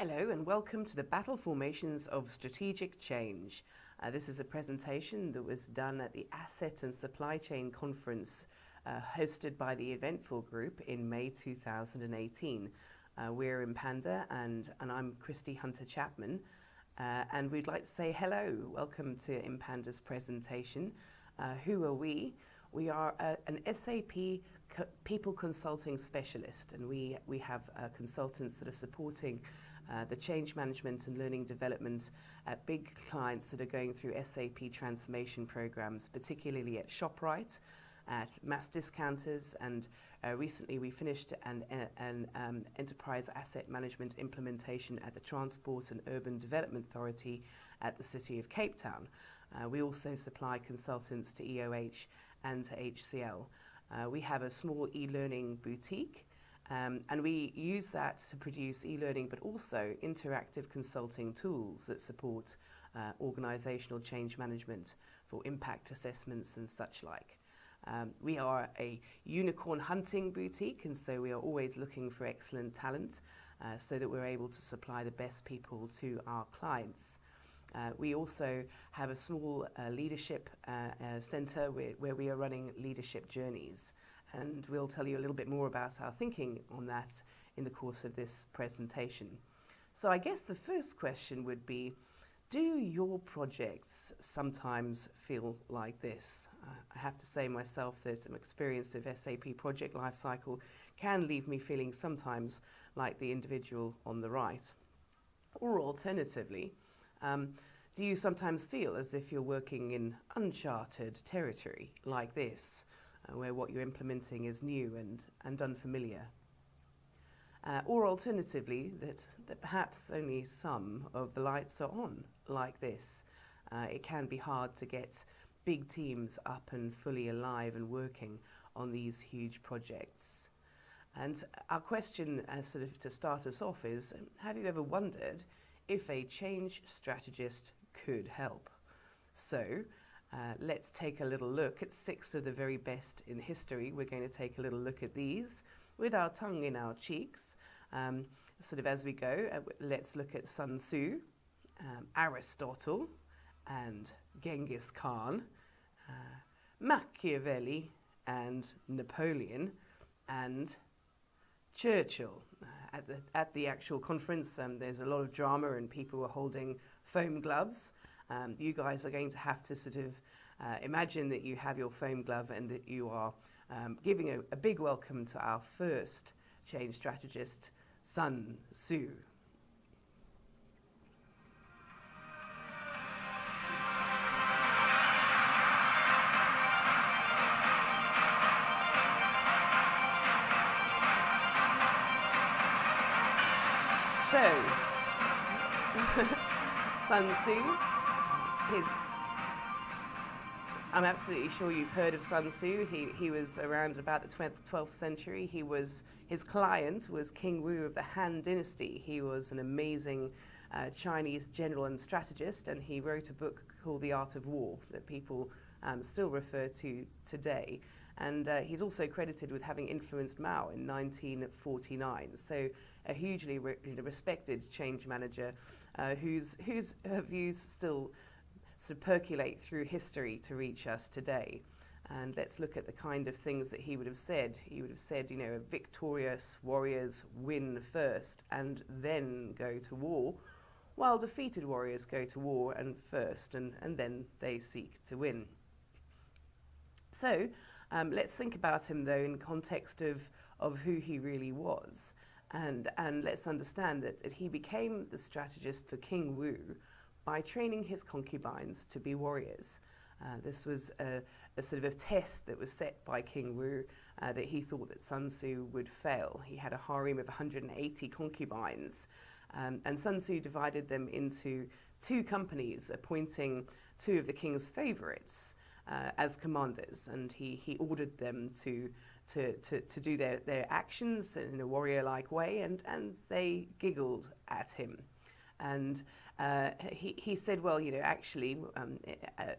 Hello and welcome to the Battle Formations of Strategic Change. This is a presentation that was done at the Asset and Supply Chain Conference hosted by the Eventful group in May 2018. We're Empanda and I'm Christy Hunter-Chapman, and we'd like to say hello. Welcome to Empanda's presentation. Who are we? We are an SAP people consulting specialist, and we have consultants that are supporting the change management and learning development at big clients that are going through SAP transformation programs, particularly at ShopRite, at mass discounters, and recently we finished an enterprise asset management implementation at the Transport and Urban Development Authority at the City of Cape Town. We also supply consultants to EOH and to HCL. We have a small e-learning boutique, and we use that to produce e-learning but also interactive consulting tools that support organisational change management for impact assessments and such like. We are a unicorn hunting boutique, and so we are always looking for excellent talent so that we're able to supply the best people to our clients. We also have a small leadership centre where we are running leadership journeys, and we'll tell you a little bit more about our thinking on that in the course of this presentation. So I guess the first question would be, do your projects sometimes feel like this? I have to say myself that an experience of SAP project lifecycle can leave me feeling sometimes like the individual on the right. Or alternatively, do you sometimes feel as if you're working in uncharted territory like this, where what you're implementing is new and unfamiliar? Or alternatively, that perhaps only some of the lights are on like this. It can be hard to get big teams up and fully alive and working on these huge projects. And our question, sort of to start us off, is, have you ever wondered if a change strategist could help? So let's take a little look at 6 of the very best in history. We're going to take a little look at these with our tongue in our cheeks. Sort of as we go, let's look at Sun Tzu, Aristotle, and Genghis Khan, Machiavelli, and Napoleon, and Churchill. At the actual conference, there's a lot of drama and people were holding foam gloves. You guys are going to have to sort of imagine that you have your foam glove and that you are giving a big welcome to our first change strategist, Sun Tzu. So, Sun Tzu, I'm absolutely sure you've heard of Sun Tzu. He was around about the 12th century. His client was King Wu of the Han Dynasty. He was an amazing Chinese general and strategist, and he wrote a book called The Art of War that people still refer to today. And he's also credited with having influenced Mao in 1949. So a hugely respected change manager whose views still sort of percolate through history to reach us today. And let's look at the kind of things that he would have said. He would have said, you know, victorious warriors win first and then go to war, while defeated warriors go to war and first and then they seek to win. So let's think about him, though, in context of who he really was. And let's understand that he became the strategist for King Wu by training his concubines to be warriors. This was a sort of a test that was set by King Wu that he thought that Sun Tzu would fail. He had a harem of 180 concubines, and Sun Tzu divided them into 2 companies, appointing 2 of the king's favourites as commanders, and he ordered them to do their actions in a warrior-like way, and they giggled at him. And he said, well, you know, actually,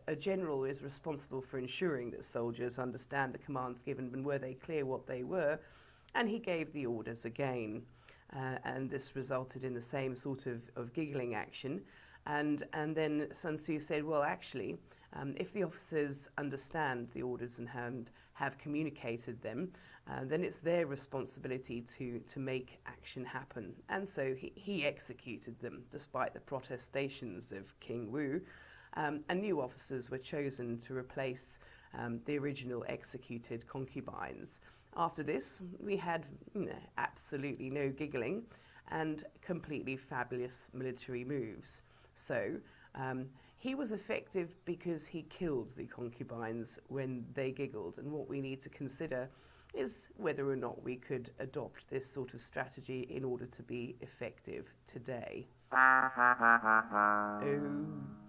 a general is responsible for ensuring that soldiers understand the commands given, and were they clear what they were? And he gave the orders again. and this resulted in the same sort of giggling action. And then Sun Tzu said, well, actually, if the officers understand the orders and have communicated them, then it's their responsibility to make action happen. And so he executed them, despite the protestations of King Wu, and new officers were chosen to replace the original executed concubines. After this, we had absolutely no giggling and completely fabulous military moves. So he was effective because he killed the concubines when they giggled, and what we need to consider is whether or not we could adopt this sort of strategy in order to be effective today. Oh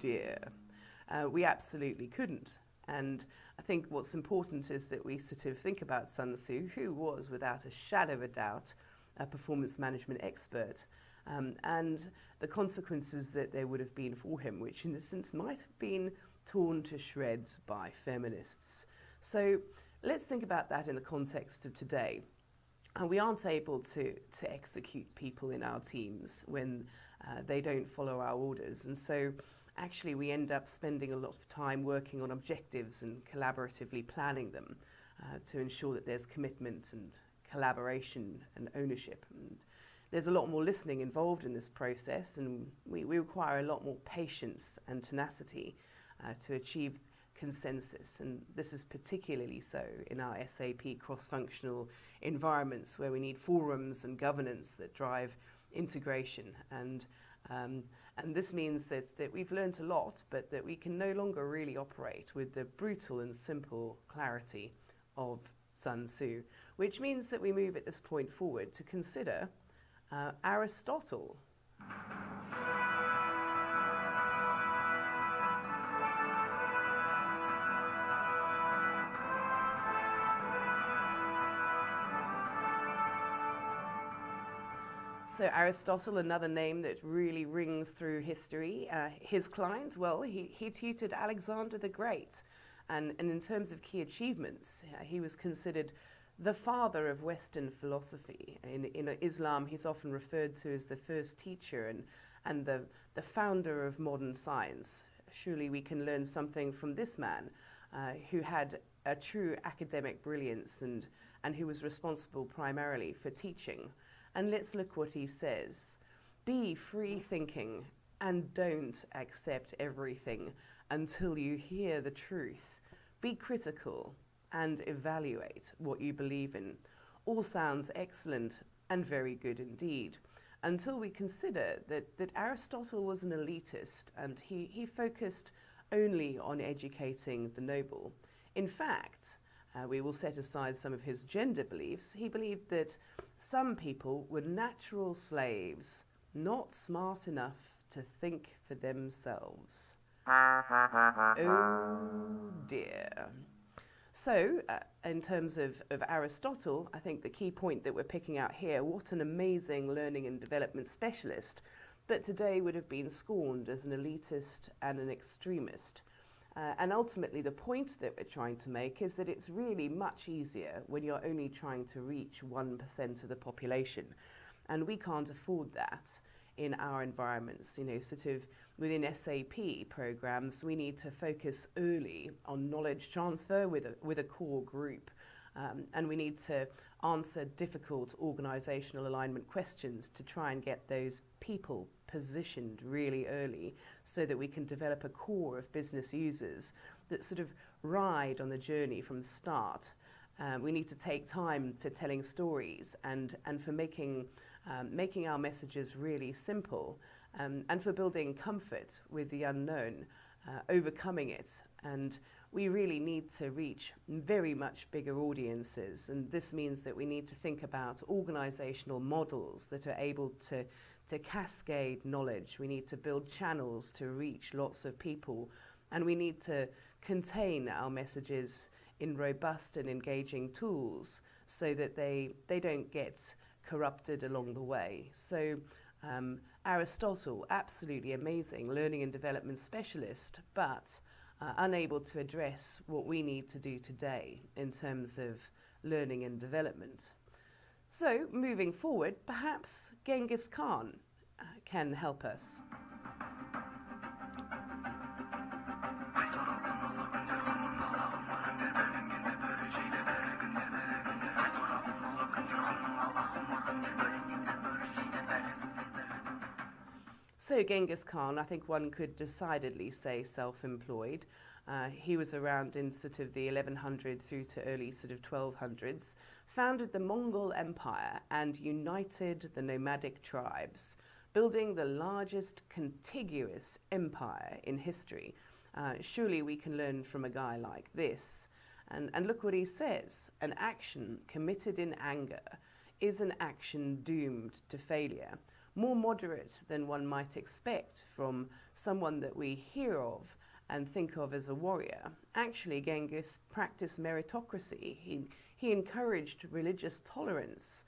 dear. We absolutely couldn't. And I think what's important is that we sort of think about Sun Tzu, who was, without a shadow of a doubt, a performance management expert, and the consequences that there would have been for him, which in a sense might have been torn to shreds by feminists. So let's think about that in the context of today. We aren't able to execute people in our teams when they don't follow our orders. And so actually we end up spending a lot of time working on objectives and collaboratively planning them to ensure that there's commitment and collaboration and ownership. And there's a lot more listening involved in this process, and we require a lot more patience and tenacity to achieve consensus, and this is particularly so in our SAP cross-functional environments where we need forums and governance that drive integration, and this means that we've learnt a lot, but that we can no longer really operate with the brutal and simple clarity of Sun Tzu, which means that we move at this point forward to consider Aristotle. So Aristotle, another name that really rings through history. His client, well, he tutored Alexander the Great. And in terms of key achievements, he was considered the father of Western philosophy. In Islam, he's often referred to as the first teacher and the founder of modern science. Surely we can learn something from this man who had a true academic brilliance and who was responsible primarily for teaching. And let's look what he says. Be free thinking and don't accept everything until you hear the truth. Be critical and evaluate what you believe in. All sounds excellent and very good indeed, until we consider that Aristotle was an elitist and he focused only on educating the noble. In fact, we will set aside some of his gender beliefs. He believed that some people were natural slaves, not smart enough to think for themselves. Oh dear. So, in terms of Aristotle, I think the key point that we're picking out here, what an amazing learning and development specialist, but today would have been scorned as an elitist and an extremist. And ultimately, the point that we're trying to make is that it's really much easier when you're only trying to reach 1% of the population. And we can't afford that in our environments. You know, sort of within SAP programs, we need to focus early on knowledge transfer with a core group. And we need to answer difficult organisational alignment questions to try and get those people positioned really early so that we can develop a core of business users that sort of ride on the journey from the start. We need to take time for telling stories and for making our messages really simple and for building comfort with the unknown, overcoming it. And we really need to reach very much bigger audiences, and this means that we need to think about organisational models that are able to cascade knowledge. We need to build channels to reach lots of people, and we need to contain our messages in robust and engaging tools so that they don't get corrupted along the way. So Aristotle, absolutely amazing learning and development specialist, but unable to address what we need to do today in terms of learning and development. So, moving forward, perhaps Genghis Khan can help us. So Genghis Khan, I think one could decidedly say self-employed. He was around in sort of the 1100 through to early sort of 1200s, founded the Mongol Empire and united the nomadic tribes, building the largest contiguous empire in history. Surely we can learn from a guy like this. And look what he says: an action committed in anger is an action doomed to failure. More moderate than one might expect from someone that we hear of and think of as a warrior. Actually, Genghis practiced meritocracy. He encouraged religious tolerance.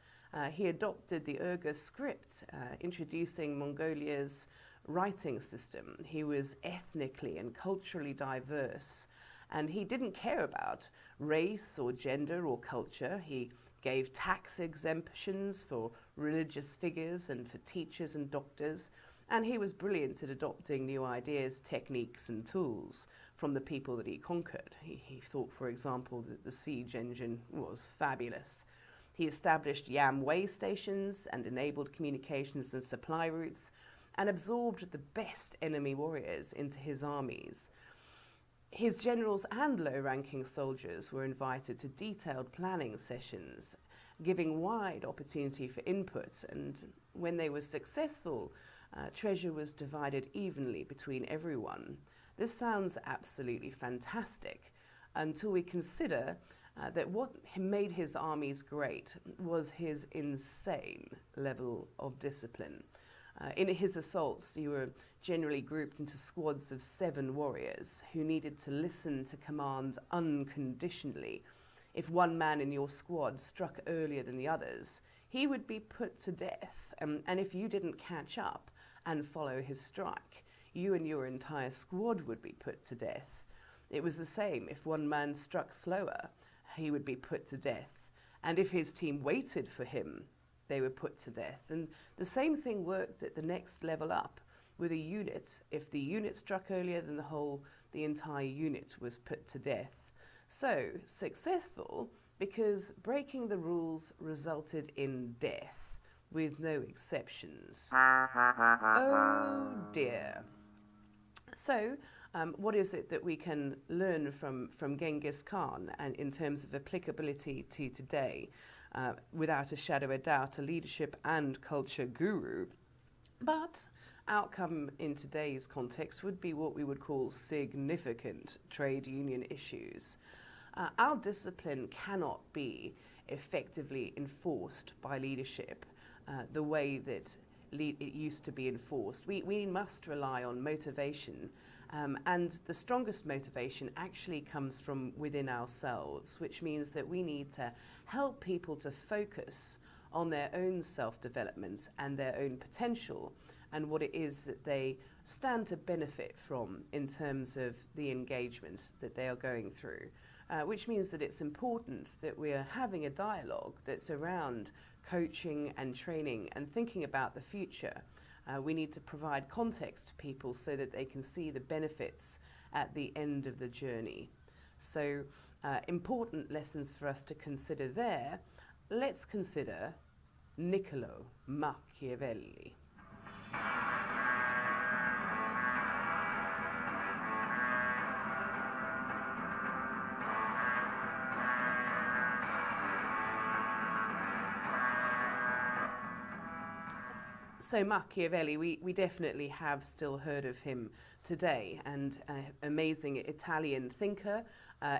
He adopted the Uyghur script, introducing Mongolia's writing system. He was ethnically and culturally diverse, and he didn't care about race or gender or culture. He gave tax exemptions for religious figures and for teachers and doctors, and he was brilliant at adopting new ideas, techniques and tools from the people that he conquered. He thought, for example, that the siege engine was fabulous. He established Yam way stations and enabled communications and supply routes, and absorbed the best enemy warriors into his armies. His generals and low-ranking soldiers were invited to detailed planning sessions, giving wide opportunity for input, and when they were successful, treasure was divided evenly between everyone. This sounds absolutely fantastic until we consider that what made his armies great was his insane level of discipline. In his assaults, you were generally grouped into squads of 7 warriors who needed to listen to command unconditionally. If one man in your squad struck earlier than the others, he would be put to death. And if you didn't catch up and follow his strike, you and your entire squad would be put to death. It was the same if one man struck slower, he would be put to death. And if his team waited for him, they were put to death. And the same thing worked at the next level up with a unit. If the unit struck earlier than the entire unit was put to death. So, successful because breaking the rules resulted in death, with no exceptions. Oh dear. So, what is it that we can learn from Genghis Khan and in terms of applicability to today? Without a shadow of doubt, a leadership and culture guru, but outcome in today's context would be what we would call significant trade union issues. Our discipline cannot be effectively enforced by leadership the way that it used to be enforced. We must rely on motivation, and the strongest motivation actually comes from within ourselves, which means that we need to help people to focus on their own self-development and their own potential and what it is that they stand to benefit from in terms of the engagement that they are going through, which means that it's important that we are having a dialogue that's around coaching and training and thinking about the future. We need to provide context to people so that they can see the benefits at the end of the journey. So, important lessons for us to consider there. Let's consider NICCOLO Machiavelli. So Machiavelli, we definitely have still heard of him today, and amazing Italian thinker,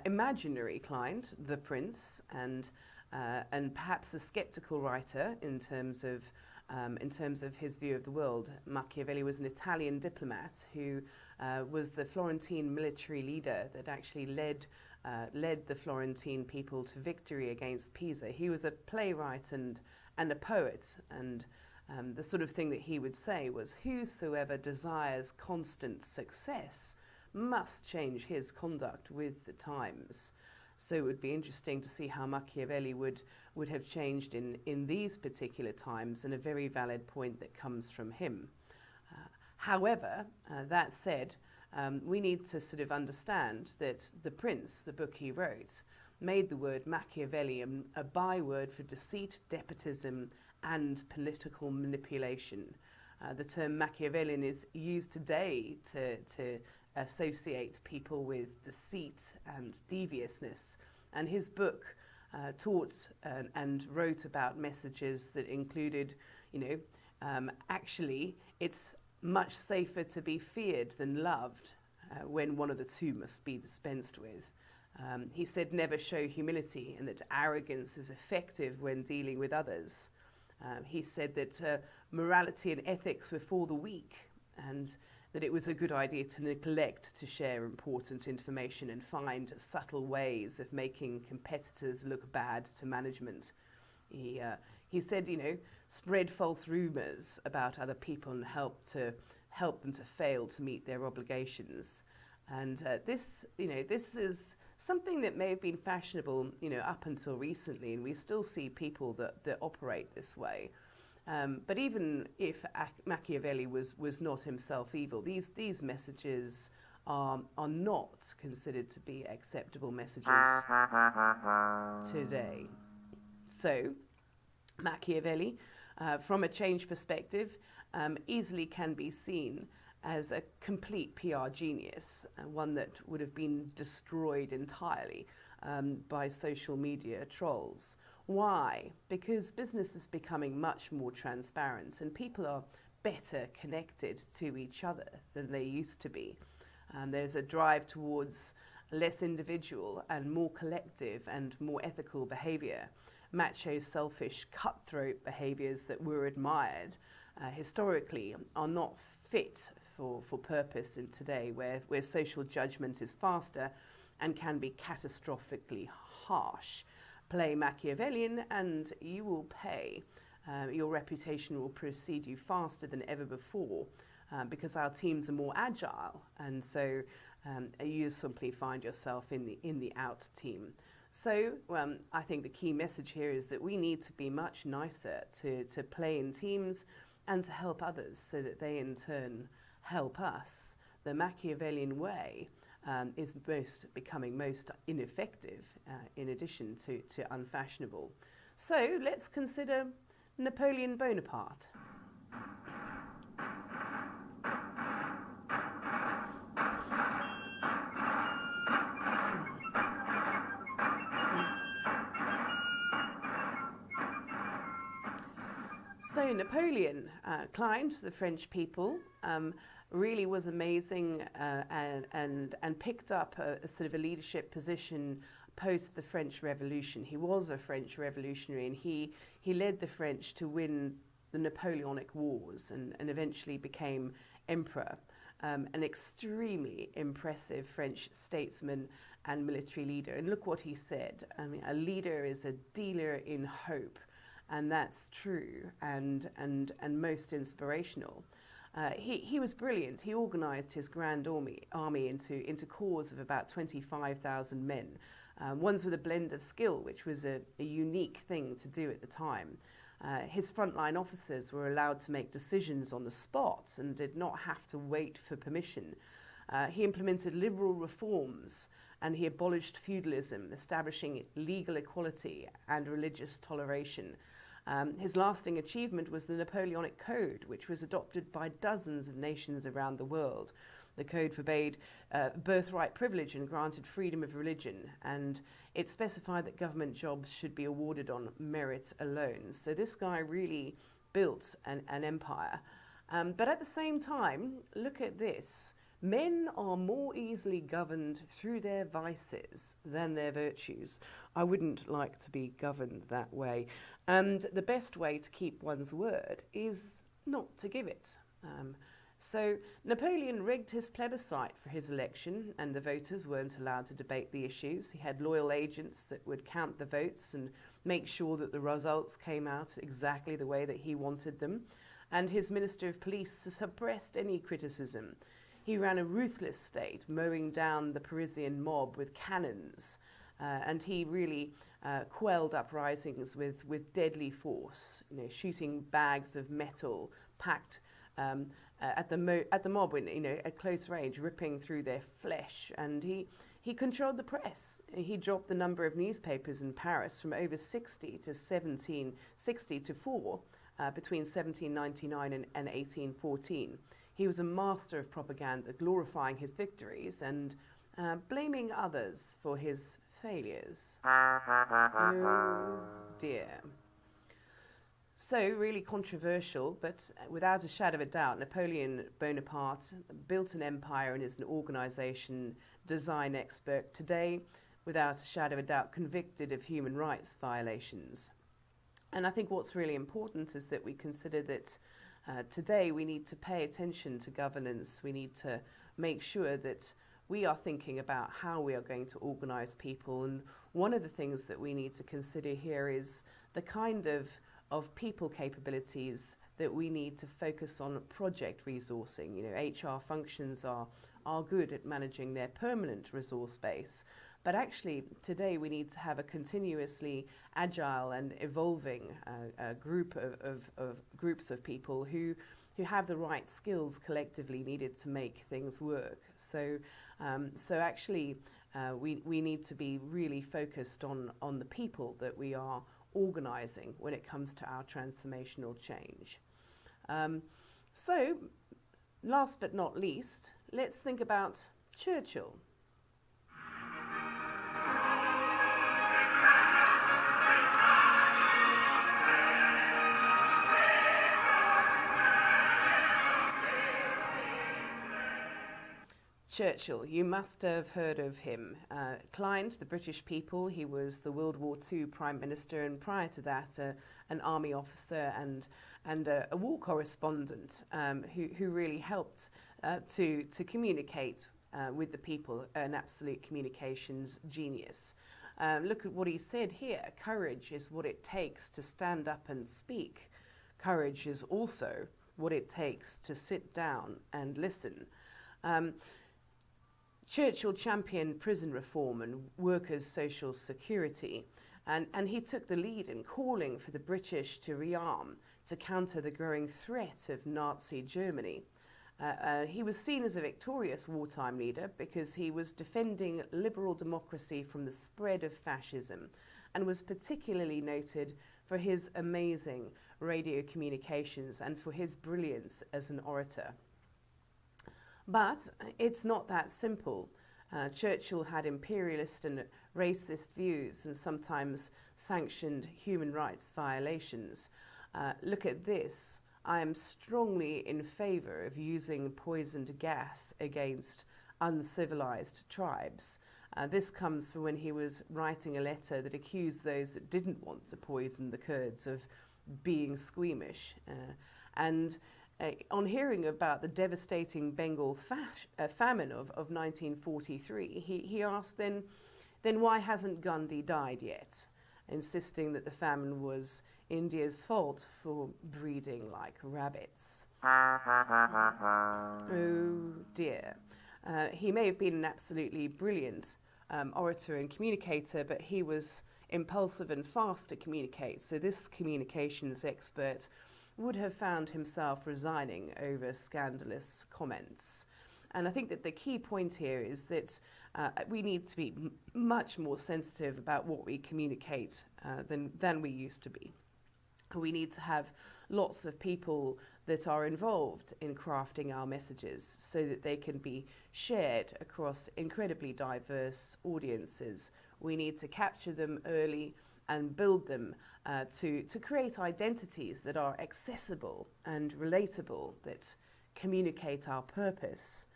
imaginary client, the prince, and perhaps a skeptical writer in terms of his view of the world. Machiavelli was an Italian diplomat who was the Florentine military leader that actually led the Florentine people to victory against Pisa. He was a playwright and a poet, and the sort of thing that he would say was, whosoever desires constant success must change his conduct with the times. So it would be interesting to see how Machiavelli would have changed in these particular times, and a very valid point that comes from him. However, that said, we need to sort of understand that The Prince, the book he wrote, made the word Machiavelli a byword for deceit, despotism, and political manipulation. The term Machiavellian is used today to associate people with deceit and deviousness. And his book taught and wrote about messages that included, actually, it's much safer to be feared than loved when one of the two must be dispensed with. He said never show humility, and that arrogance is effective when dealing with others. He said that morality and ethics were for the weak, and that it was a good idea to neglect to share important information and find subtle ways of making competitors look bad to management. He said, spread false rumours about other people and help them to fail to meet their obligations. And this is something that may have been fashionable, up until recently, and we still see people that operate this way. But even if Machiavelli was not himself evil, these messages are not considered to be acceptable messages today. So, Machiavelli, from a change perspective, easily can be seen as a complete PR genius, one that would have been destroyed entirely by social media trolls. Why? Because business is becoming much more transparent and people are better connected to each other than they used to be. There's a drive towards less individual and more collective and more ethical behaviour. Macho, selfish, cutthroat behaviours that were admired historically are not fit for purpose in today, where social judgment is faster and can be catastrophically harsh. Play Machiavellian and you will pay. Your reputation will precede you faster than ever before because our teams are more agile, and so you simply find yourself in the out team. So I think the key message here is that we need to be much nicer to play in teams and to help others so that they in turn help us. The Machiavellian way is becoming most ineffective in addition to unfashionable. So let's consider Napoleon Bonaparte. So Napoleon climbed the French people, really was amazing and picked up a sort of a leadership position post the French Revolution. He was a French revolutionary, and he led the French to win the Napoleonic Wars and eventually became emperor. An extremely impressive French statesman and military leader. And look what he said. I mean, a leader is a dealer in hope. And that's true and most inspirational. He was brilliant. He organised his grand army into corps of about 25,000 men, ones with a blend of skill, which was a unique thing to do at the time. His frontline officers were allowed to make decisions on the spot and did not have to wait for permission. He implemented liberal reforms, and he abolished feudalism, establishing legal equality and religious toleration. His lasting achievement was the Napoleonic Code, which was adopted by dozens of nations around the world. The code forbade birthright privilege and granted freedom of religion, and it specified that government jobs should be awarded on merit alone. So this guy really built an empire. But at the same time, look at this. Men are more easily governed through their vices than their virtues. I wouldn't like to be governed that way. And the best way to keep one's word is not to give it. So Napoleon rigged his plebiscite for his election, and the voters weren't allowed to debate the issues. He had loyal agents that would count the votes and make sure that the results came out exactly the way that he wanted them. And his Minister of Police suppressed any criticism. He ran a ruthless state, mowing down the Parisian mob with cannons. and he really quelled uprisings with deadly force, shooting bags of metal packed at the mob, at close range, ripping through their flesh. And he controlled the press. He dropped the number of newspapers in Paris from over 60 to 4 between 1799 and 1814. He was a master of propaganda, glorifying his victories and blaming others for his failures. Oh dear. So really controversial, but without a shadow of a doubt, Napoleon Bonaparte built an empire and is an organisation design expert today, without a shadow of a doubt, convicted of human rights violations. And I think what's really important is that we consider that today we need to pay attention to governance. We need to make sure that we are thinking about how we are going to organise people. And one of the things that we need to consider here is the kind of people capabilities that we need to focus on project resourcing. HR functions are good at managing their permanent resource base, but actually today we need to have a continuously agile and evolving groups of people who have the right skills collectively needed to make things work. So actually we need to be really focused on the people that we are organising when it comes to our transformational change. So, last but not least, let's think about Churchill. Churchill, you must have heard of him. Client to the British people, he was the World War II Prime Minister, and prior to that an army officer and a war correspondent who really helped to communicate with the people, an absolute communications genius. Look at what he said here. Courage is what it takes to stand up and speak. Courage is also what it takes to sit down and listen. Churchill championed prison reform and workers' social security, and he took the lead in calling for the British to rearm to counter the growing threat of Nazi Germany. He was seen as a victorious wartime leader because he was defending liberal democracy from the spread of fascism, and was particularly noted for his amazing radio communications and for his brilliance as an orator. But it's not that simple. Churchill had imperialist and racist views and sometimes sanctioned human rights violations. Look at this. I am strongly in favour of using poisoned gas against uncivilized tribes. This comes from when he was writing a letter that accused those that didn't want to poison the Kurds of being squeamish. On hearing about the devastating Bengal famine of 1943, he asked, then why hasn't Gandhi died yet? Insisting that the famine was India's fault for breeding like rabbits. Oh dear. He may have been an absolutely brilliant orator and communicator, but he was impulsive and fast to communicate. So this communications expert would have found himself resigning over scandalous comments. And I think that the key point here is that we need to be much more sensitive about what we communicate than we used to be. We need to have lots of people that are involved in crafting our messages so that they can be shared across incredibly diverse audiences. We need to capture them early and build them to create identities that are accessible and relatable, that communicate our purpose.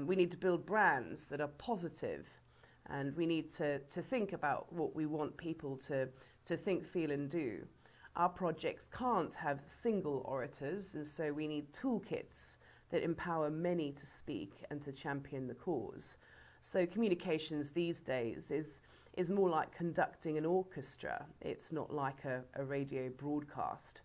We need to build brands that are positive, and we need to think about what we want people to think, feel and do. Our projects can't have single orators, and so we need toolkits that empower many to speak and to champion the cause. So communications these days is more like conducting an orchestra. It's not like a radio broadcast.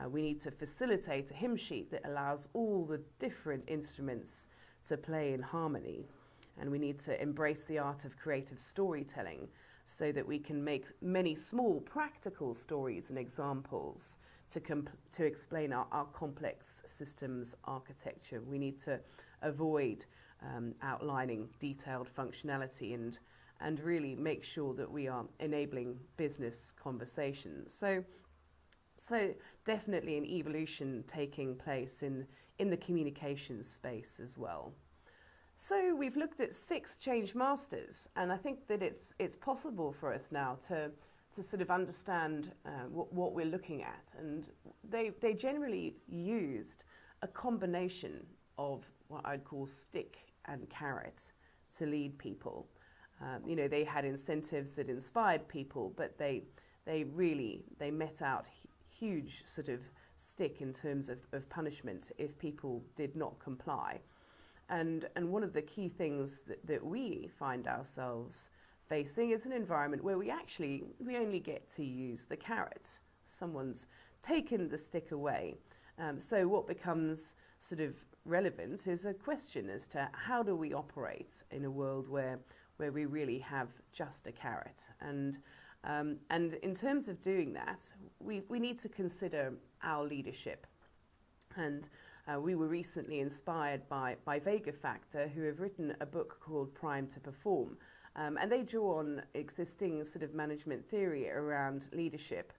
We need to facilitate a hymn sheet that allows all the different instruments to play in harmony. And we need to embrace the art of creative storytelling so that we can make many small practical stories and examples to explain our complex systems architecture. We need to avoid outlining detailed functionality and really make sure that we are enabling business conversations. So definitely an evolution taking place in the communications space as well. So we've looked at 6 change masters, and I think that it's possible for us now to sort of understand what we're looking at. And they generally used a combination of what I'd call stick and carrot to lead people. They had incentives that inspired people, but they met out huge sort of stick in terms of punishment if people did not comply. And one of the key things that we find ourselves facing is an environment where we only get to use the carrots. Someone's taken the stick away. So what becomes sort of relevant is a question as to how do we operate in a world where we really have just a carrot. And in terms of doing that, we need to consider our leadership. And we were recently inspired by Vega Factor, who have written a book called Prime to Perform. And they draw on existing sort of management theory around leadership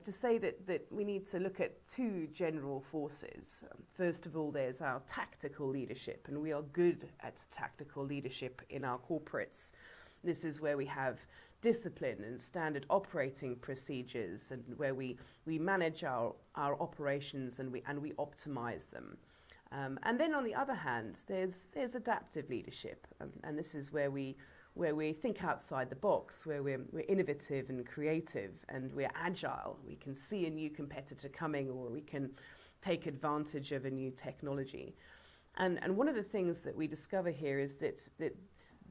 to say that we need to look at 2 general forces. First of all, there's our tactical leadership, and we are good at tactical leadership in our corporates. This is where we have discipline and standard operating procedures, and where we manage our operations and we optimize them. And then on the other hand, there's adaptive leadership, and this is where we think outside the box, where we're innovative and creative and we're agile. We can see a new competitor coming, or we can take advantage of a new technology. And one of the things that we discover here is that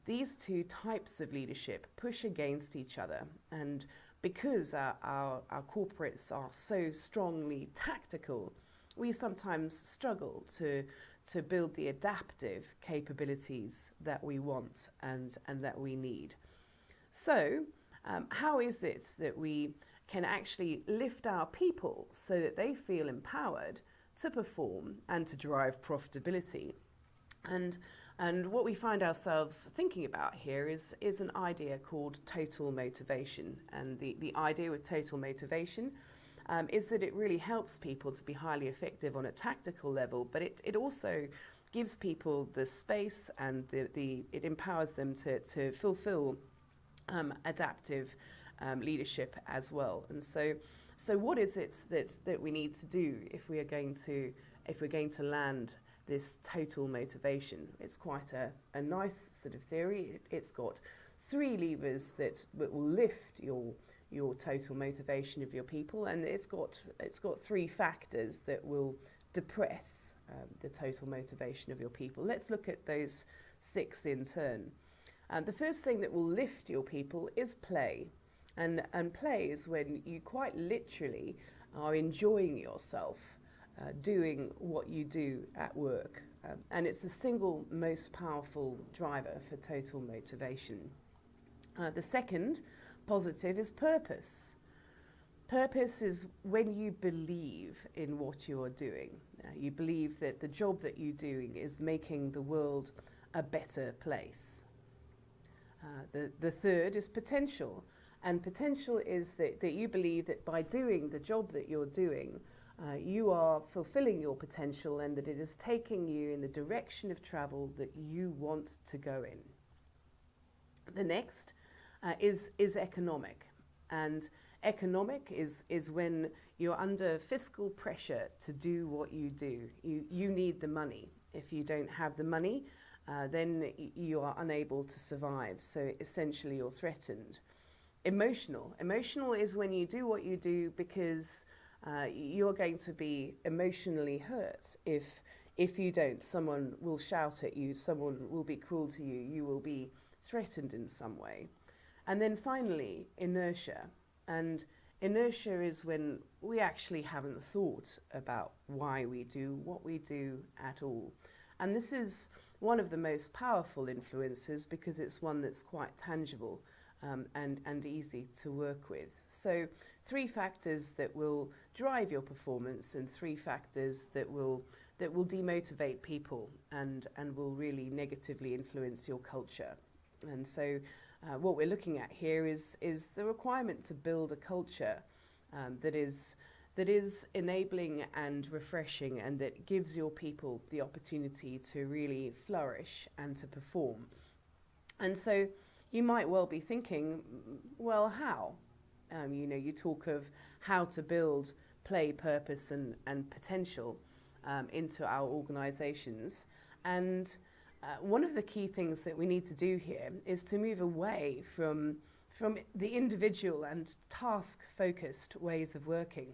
these 2 types of leadership push against each other. And because our corporates are so strongly tactical, we sometimes struggle to build the adaptive capabilities that we want and that we need. So how is it that we can actually lift our people so that they feel empowered to perform and to drive profitability? And what we find ourselves thinking about here is an idea called total motivation. And the idea with total motivation is that it really helps people to be highly effective on a tactical level, but it also gives people the space and it empowers them to fulfill adaptive leadership as well. And so what is it that we need to do if we're going to land this total motivation? It's quite a nice sort of theory. It's got 3 levers that will lift your total motivation of your people, and it's got 3 factors that will depress the total motivation of your people. Let's look at those 6 in turn. The first thing that will lift your people is play, and play is when you quite literally are enjoying yourself doing what you do at work, and it's the single most powerful driver for total motivation. The second positive is purpose. Purpose is when you believe in what you are doing. You believe that the job that you're doing is making the world a better place. The third is potential, and potential is that you believe that by doing the job that you're doing, you are fulfilling your potential and that it is taking you in the direction of travel that you want to go in. The next is economic, and economic is when you're under fiscal pressure to do what you do. You need the money. If you don't have the money, then you are unable to survive, so essentially you're threatened. Emotional is when you do what you do because you're going to be emotionally hurt. If you don't, someone will shout at you, someone will be cruel to you, you will be threatened in some way. And then finally, inertia. And inertia is when we actually haven't thought about why we do what we do at all. And this is one of the most powerful influences because it's one that's quite tangible. and easy to work with. So 3 factors that will drive your performance and 3 factors that will demotivate people and will really negatively influence your culture. And so what we're looking at here is the requirement to build a culture that is enabling and refreshing, and that gives your people the opportunity to really flourish and to perform. And so you might well be thinking, well, how? You talk of how to build play, purpose and potential into our organisations. And one of the key things that we need to do here is to move away from the individual and task-focused ways of working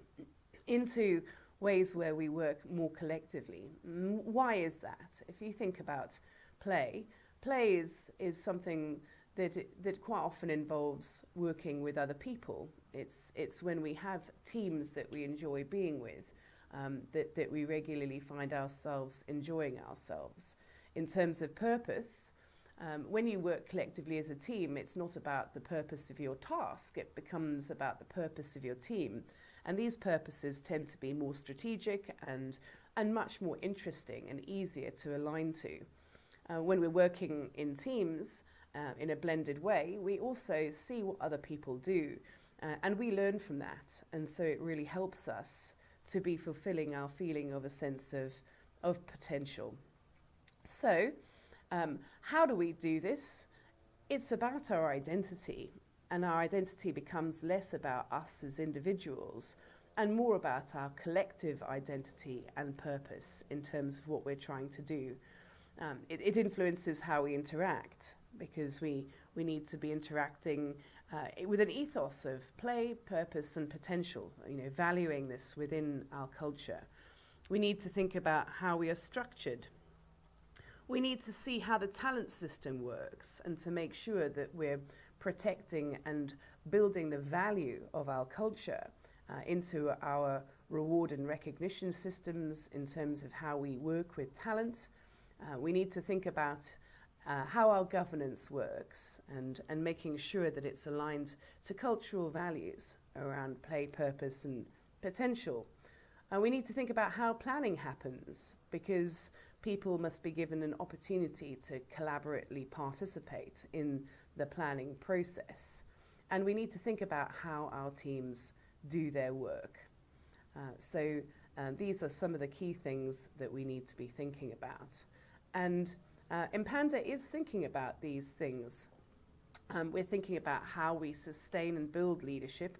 into ways where we work more collectively. Why is that? If you think about play is something that quite often involves working with other people. It's when we have teams that we enjoy being with that we regularly find ourselves enjoying ourselves. In terms of purpose, when you work collectively as a team, it's not about the purpose of your task, it becomes about the purpose of your team. And these purposes tend to be more strategic and much more interesting and easier to align to. When we're working in teams in a blended way, we also see what other people do and we learn from that. And so it really helps us to be fulfilling our feeling of a sense of potential. So, how do we do this? It's about our identity, and our identity becomes less about us as individuals and more about our collective identity and purpose in terms of what we're trying to do. It influences how we interact, because we need to be interacting with an ethos of play, purpose and potential, valuing this within our culture. We need to think about how we are structured. We need to see how the talent system works and to make sure that we're protecting and building the value of our culture into our reward and recognition systems in terms of how we work with talent. We need to think about how our governance works and making sure that it's aligned to cultural values around play, purpose and potential. We need to think about how planning happens, because people must be given an opportunity to collaboratively participate in the planning process. And we need to think about how our teams do their work. So these are some of the key things that we need to be thinking about. And Empanda is thinking about these things. We're thinking about how we sustain and build leadership,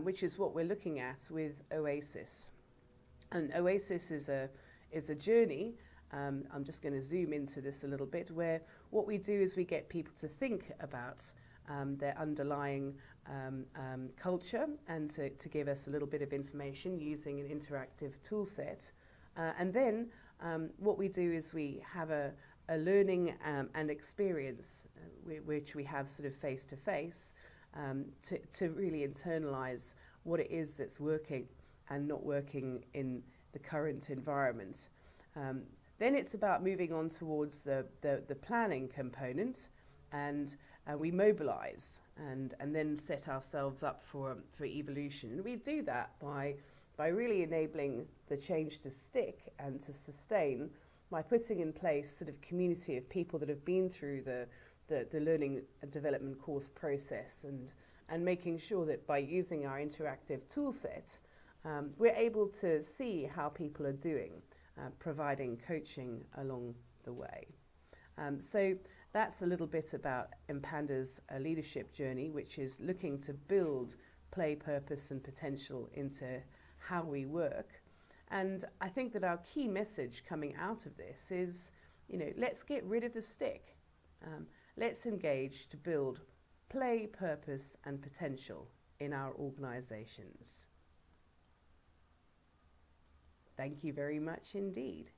which is what we're looking at with Oasis. And Oasis is a journey. I'm just going to zoom into this a little bit, where what we do is we get people to think about their underlying culture and to give us a little bit of information using an interactive tool set. And then what we do is we have a learning and experience, which we have sort of face-to-face, to really internalize what it is that's working and not working in the current environment. Then it's about moving on towards the planning component, and we mobilize and then set ourselves up for evolution. And we do that by really enabling the change to stick and to sustain by putting in place sort of community of people that have been through the learning and development course process, and making sure that by using our interactive tool set, we're able to see how people are doing, providing coaching along the way. So that's a little bit about Empanda's leadership journey, which is looking to build play, purpose and potential into how we work. And I think that our key message coming out of this is, let's get rid of the stick. Let's engage to build play, purpose and potential in our organisations. Thank you very much indeed.